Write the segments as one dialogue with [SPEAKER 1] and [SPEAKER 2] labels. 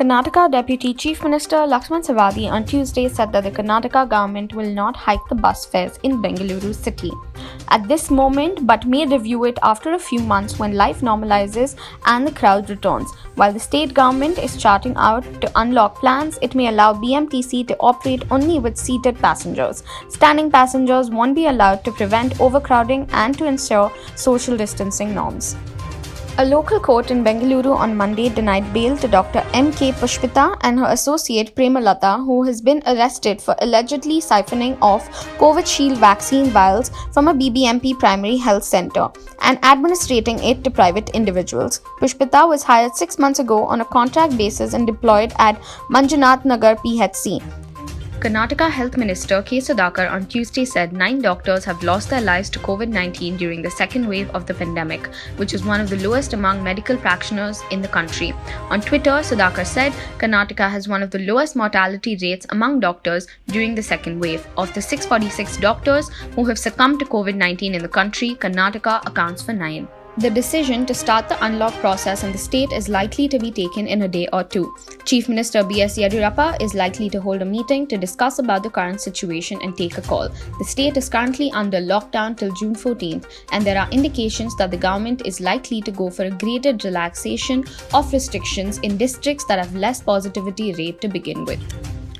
[SPEAKER 1] Karnataka Deputy Chief Minister Lakshman Sawadi on Tuesday said that the Karnataka government will not hike the bus fares in Bengaluru city at this moment but may review it after a few months when life normalizes and the crowd returns. While the state government is charting out to unlock plans, it may allow BMTC to operate only with seated passengers. Standing passengers won't be allowed to prevent overcrowding and to ensure social distancing norms. A local court in Bengaluru on Monday denied bail to Dr. M.K. Pushpita and her associate Premalata, who has been arrested for allegedly siphoning off Covishield vaccine vials from a BBMP primary health center and administrating it to private individuals. Pushpita was hired 6 months ago on a contract basis and deployed at Manjunath Nagar PHC. Karnataka Health Minister K. Sudhakar on Tuesday said 9 doctors have lost their lives to COVID-19 during the second wave of the pandemic, which is one of the lowest among medical practitioners in the country. On Twitter, Sudhakar said Karnataka has one of the lowest mortality rates among doctors during the second wave. Of the 646 doctors who have succumbed to COVID-19 in the country, Karnataka accounts for 9. The decision to start the unlock process in the state is likely to be taken in a day or two. Chief Minister B.S. Yediyurappa is likely to hold a meeting to discuss about the current situation and take a call. The state is currently under lockdown till June 14th, and there are indications that the government is likely to go for a graded relaxation of restrictions in districts that have less positivity rate to begin with.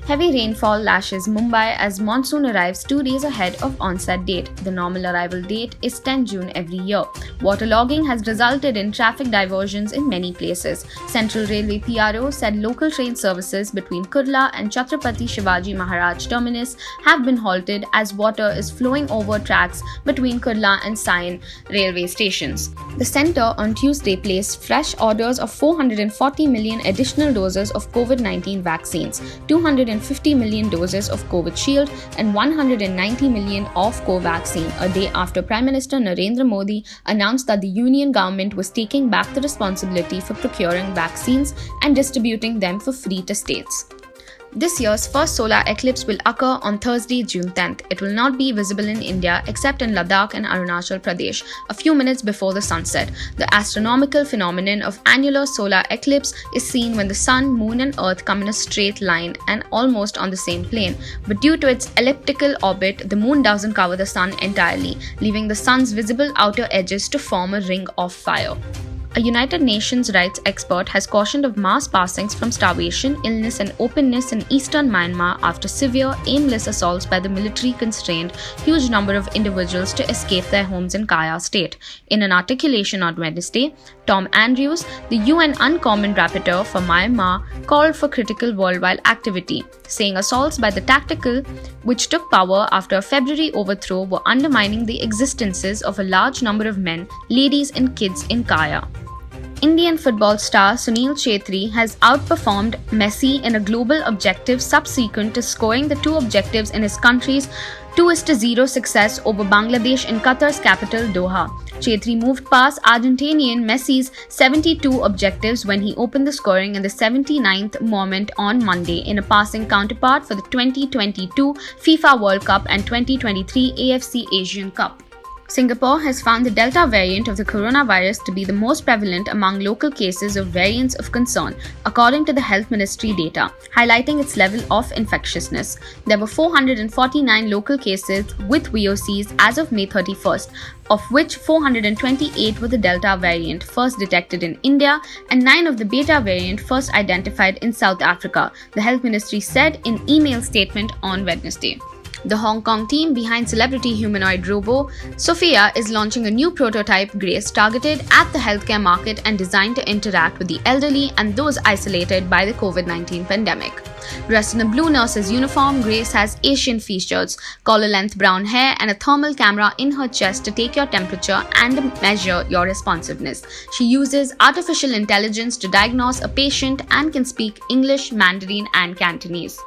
[SPEAKER 1] Heavy rainfall lashes Mumbai as monsoon arrives 2 days ahead of onset date. The normal arrival date is 10 June every year. Waterlogging has resulted in traffic diversions in many places. Central Railway PRO said local train services between Kurla and Chhatrapati Shivaji Maharaj terminus have been halted as water is flowing over tracks between Kurla and Sion railway stations. The centre on Tuesday placed fresh orders of 440 million additional doses of COVID-19 vaccines, 250 million doses of Covishield and 190 million of Covaxin, a day after Prime Minister Narendra Modi announced that the union government was taking back the responsibility for procuring vaccines and distributing them for free to states. This year's first solar eclipse will occur on Thursday, June 10th. It will not be visible in India except in Ladakh and Arunachal Pradesh a few minutes before the sunset. The astronomical phenomenon of annular solar eclipse is seen when the sun, moon and earth come in a straight line and almost on the same plane. But due to its elliptical orbit, the moon doesn't cover the sun entirely, leaving the sun's visible outer edges to form a ring of fire. A United Nations rights expert has cautioned of mass passings from starvation, illness and openness in eastern Myanmar after severe, aimless assaults by the military constrained huge number of individuals to escape their homes in Kaya state. In an articulation on Wednesday, Tom Andrews, the UN Uncommon Rapporteur for Myanmar, called for critical worldwide activity, saying assaults by the tactical, which took power after a February overthrow, were undermining the existences of a large number of men, ladies and kids in Kaya. Indian football star Sunil Chhetri has outperformed Messi in a global objective subsequent to scoring the 2 objectives in his country's 2-0 success over Bangladesh in Qatar's capital Doha. Chhetri moved past Argentinian Messi's 72 objectives when he opened the scoring in the 79th moment on Monday in a passing counterpart for the 2022 FIFA World Cup and 2023 AFC Asian Cup. Singapore has found the Delta variant of the coronavirus to be the most prevalent among local cases of variants of concern, according to the Health Ministry data, highlighting its level of infectiousness. There were 449 local cases with VOCs as of May 31st, of which 428 were the Delta variant first detected in India and 9 of the Beta variant first identified in South Africa, the Health Ministry said in email statement on Wednesday. The Hong Kong team behind celebrity humanoid robo Sophia is launching a new prototype Grace targeted at the healthcare market and designed to interact with the elderly and those isolated by the COVID-19 pandemic. Dressed in a blue nurse's uniform, Grace has Asian features, collar-length brown hair and a thermal camera in her chest to take your temperature and measure your responsiveness. She uses artificial intelligence to diagnose a patient and can speak English, Mandarin and Cantonese.